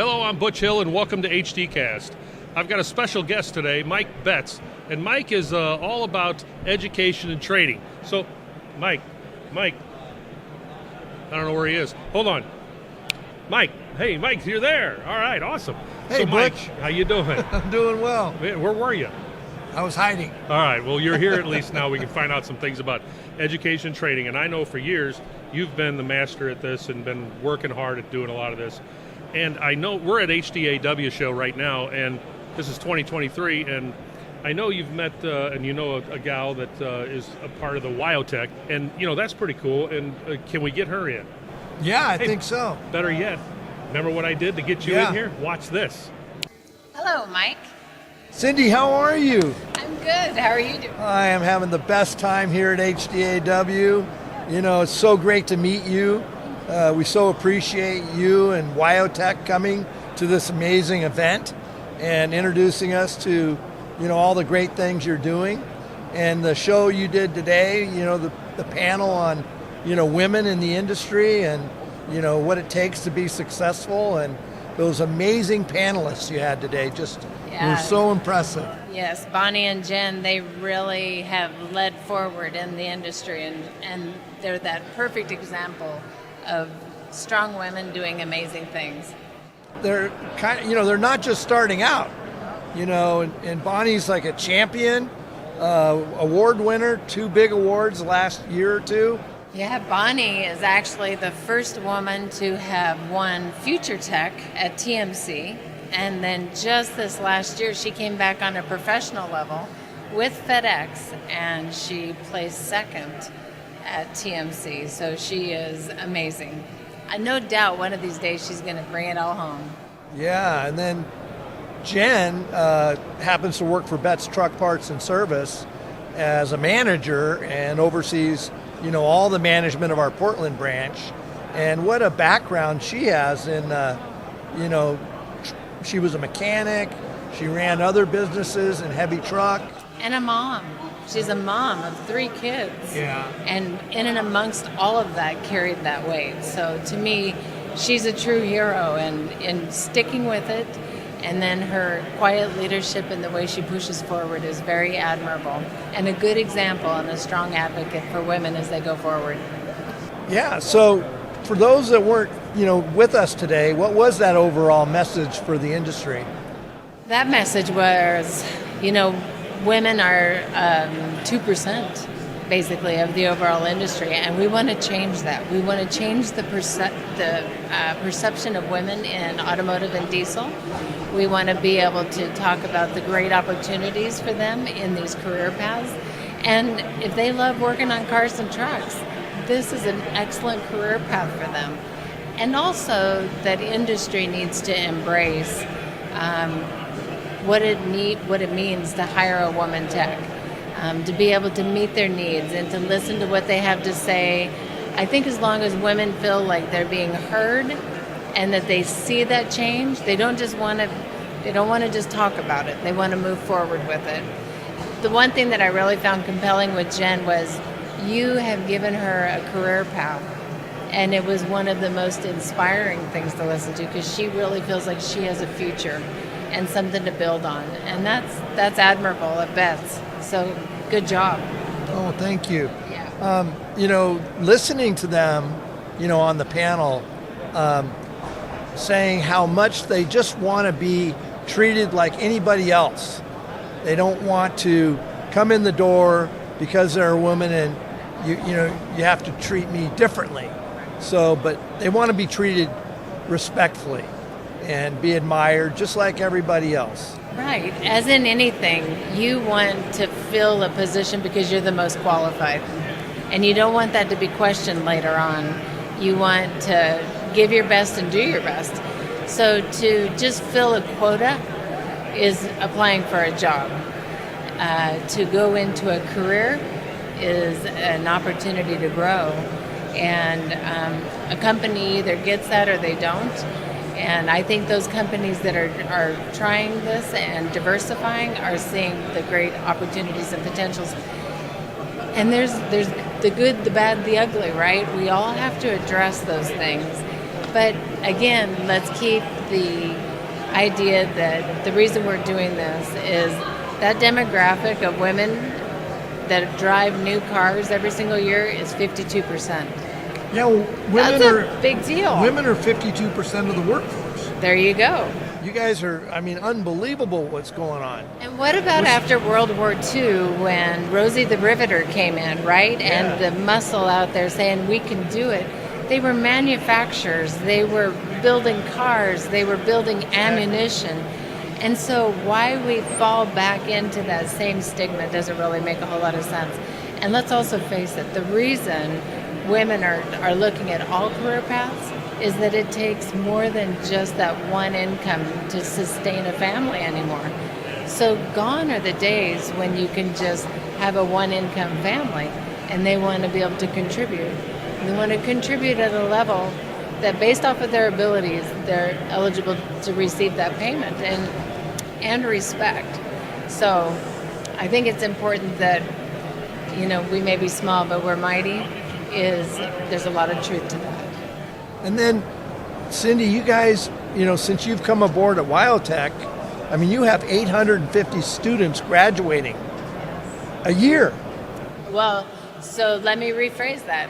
Hello, I'm Butch Hill, and welcome to HDcast. I've got a special guest today, Mike Betts, and Mike is all about education and training. So, Mike, I don't know where he is. Hold on. Mike, hey, Mike, you're there. All right, awesome. Hey, so, Mike, Butch. how you doing? I'm doing well. Where were you? I was hiding. All right, well, you're here at least now. We can find out some things about education and training, and I know for years you've been the master at this and been working hard at doing a lot of this. And I know we're at HDAW show right now, and this is 2023, and I know you've met and you know a gal that is a part of the WyoTech, and you know that's pretty cool. And can we get her in? Yeah, I think so. Better yet, remember what I did to get you in here? Watch this. Hello, Mike. Cindy, how are you? I'm good. How are you doing? I am having the best time here at HDAW. You know, it's so great to meet you. We so appreciate you and WyoTech coming to this amazing event and introducing us to, you know, all the great things you're doing. And the show you did today, you know, the panel on, you know, women in the industry and, you know, what it takes to be successful, and those amazing panelists you had today just were so impressive. Yes, Bonnie and Jen, they really have led forward in the industry, and they're that perfect example of strong women doing amazing things. They're kind of, you know, they're not just starting out, you know, and Bonnie's like a champion, award winner, 2 big awards last year or two. Yeah, Bonnie is actually the first woman to have won Future Tech at TMC, and then just this last year she came back on a professional level with FedEx, and she placed second at TMC, so she is amazing. No doubt one of these days she's going to bring it all home. Yeah, and then Jen happens to work for Betts Truck Parts and Service as a manager and oversees, you know, all the management of our Portland branch. And what a background she has in, you know, she was a mechanic, she ran other businesses in heavy truck. And a mom. She's a mom of 3 kids. Yeah. And in and amongst all of that carried that weight. So to me, she's a true hero, and in sticking with it, and then her quiet leadership and the way she pushes forward is very admirable, and a good example and a strong advocate for women as they go forward. Yeah, so for those that weren't, you know, with us today, what was that overall message for the industry? That message was, you know, women are 2% basically of the overall industry, and we want to change that. We want to change the perception of women in automotive and diesel. We want to be able to talk about the great opportunities for them in these career paths. And if they love working on cars and trucks, this is an excellent career path for them. And also that industry needs to embrace what it means to hire a woman tech, to be able to meet their needs and to listen to what they have to say. I think as long as women feel like they're being heard and that they see that change, they don't want to just talk about it. They want to move forward with it. The one thing that I really found compelling with Jen was you have given her a career path, and it was one of the most inspiring things to listen to, because she really feels like she has a future and something to build on, and that's admirable at Betts. So good job. Oh, thank you. Yeah. You know, listening to them, you know, on the panel, saying how much they just want to be treated like anybody else. They don't want to come in the door because they're a woman and you know you have to treat me differently. So, but they want to be treated respectfully and be admired just like everybody else. Right. As in anything, you want to fill a position because you're the most qualified. And you don't want that to be questioned later on. You want to give your best and do your best. So to just fill a quota is applying for a job. To go into a career is an opportunity to grow. And a company either gets that or they don't. And I think those companies that are trying this and diversifying are seeing the great opportunities and potentials. And there's the good, the bad, the ugly, right? We all have to address those things. But again, let's keep the idea that the reason we're doing this is that demographic of women that drive new cars every single year is 52%. Yeah, well, That's a big deal. Women are 52% of the workforce. There you go. You guys are, unbelievable what's going on. And what about after World War II when Rosie the Riveter came in, right? Yeah. And the muscle out there saying we can do it. They were manufacturers. They were building cars. They were building ammunition. And so why we fall back into that same stigma doesn't really make a whole lot of sense. And let's also face it, the reason women are looking at all career paths is that it takes more than just that one income to sustain a family anymore. So gone are the days when you can just have a one income family and they want to be able to contribute. They want to contribute at a level that based off of their abilities, they're eligible to receive that payment and respect. So I think it's important that, we may be small, but we're mighty. There's a lot of truth to that. And then, Cindy, you guys, since you've come aboard at WyoTech, you have 850 students graduating a year. Well, so let me rephrase that.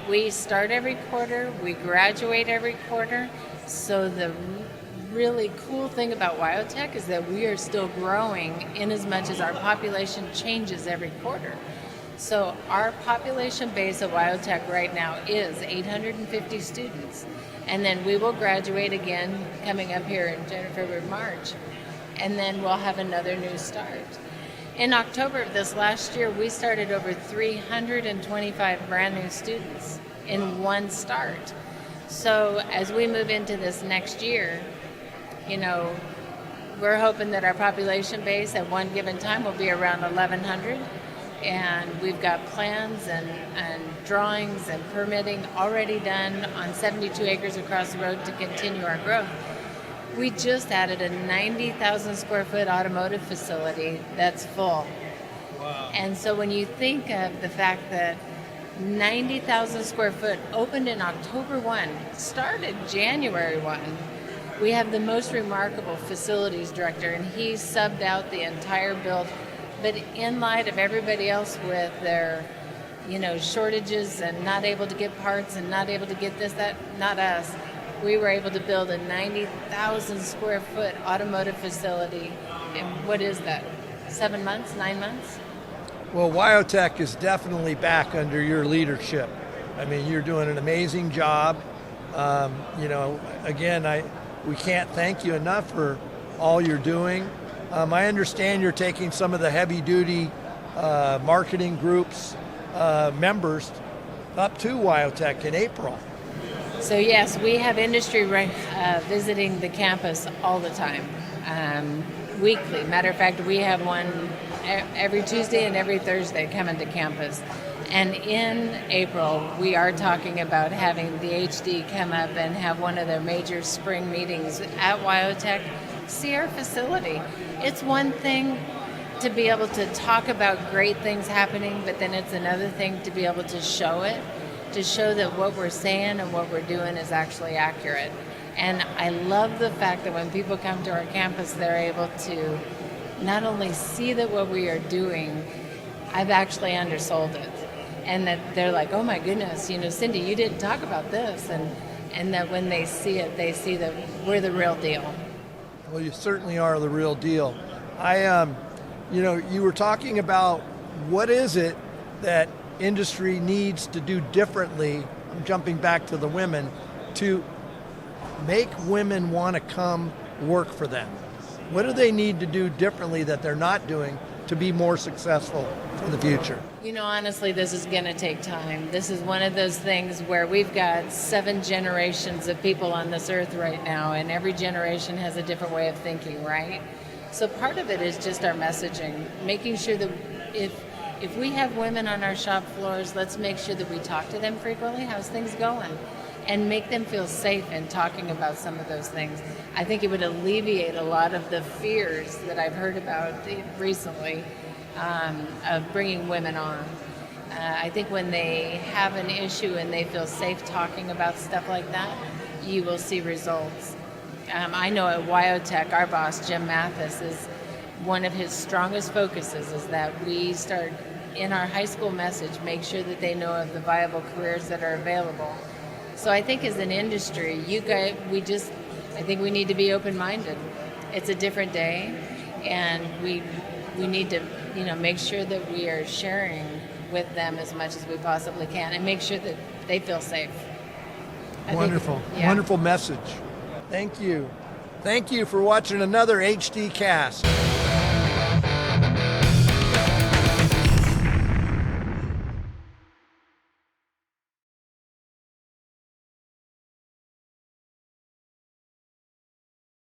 We start every quarter, we graduate every quarter. So the really cool thing about WyoTech is that we are still growing in as much as our population changes every quarter. So our population base at WyoTech right now is 850 students. And then we will graduate again coming up here in January, February, March. And then we'll have another new start. In October of this last year, we started over 325 brand new students in one start. So as we move into this next year, we're hoping that our population base at one given time will be around 1,100. And we've got plans and drawings and permitting already done on 72 acres across the road to continue our growth. We just added a 90,000 square foot automotive facility that's full. Wow. And so when you think of the fact that 90,000 square foot opened in October 1, started January 1, we have the most remarkable facilities director, and he subbed out the entire build. But in light of everybody else with their, shortages and not able to get parts and not able to get this, that, not us. We were able to build a 90,000 square foot automotive facility in, what is that, 7 months, 9 months? Well, WyoTech is definitely back under your leadership. You're doing an amazing job. Again, we can't thank you enough for all you're doing. I understand you're taking some of the heavy-duty marketing groups members up to WyoTech in April. So yes, we have industry visiting the campus all the time, weekly. Matter of fact, we have one every Tuesday and every Thursday coming to campus. And in April, we are talking about having the HD come up and have one of their major spring meetings at WyoTech. See our facility. It's one thing to be able to talk about great things happening, but then it's another thing to be able to show it, to show that what we're saying and what we're doing is actually accurate. And I love the fact that when people come to our campus, they're able to not only see that what we are doing, I've actually undersold it. And that they're like, oh my goodness, Cindy, you didn't talk about this. And that when they see it, they see that we're the real deal. Well, you certainly are the real deal. You were talking about what is it that industry needs to do differently, I'm jumping back to the women, to make women want to come work for them. What do they need to do differently that they're not doing to be more successful for the future? Honestly, this is going to take time. This is one of those things where we've got 7 generations of people on this earth right now, and every generation has a different way of thinking, right? So part of it is just our messaging, making sure that if we have women on our shop floors, let's make sure that we talk to them frequently. How's things going? And make them feel safe in talking about some of those things. I think it would alleviate a lot of the fears that I've heard about recently of bringing women on. I think when they have an issue and they feel safe talking about stuff like that, you will see results. I know at Wyotech, our boss, Jim Mathis, is one of his strongest focuses is that we start in our high school message, make sure that they know of the viable careers that are available. So I think as an industry, I think we need to be open-minded. It's a different day, and we need to, make sure that we are sharing with them as much as we possibly can and make sure that they feel safe. Wonderful. Wonderful message. Thank you. Thank you for watching another HD Cast.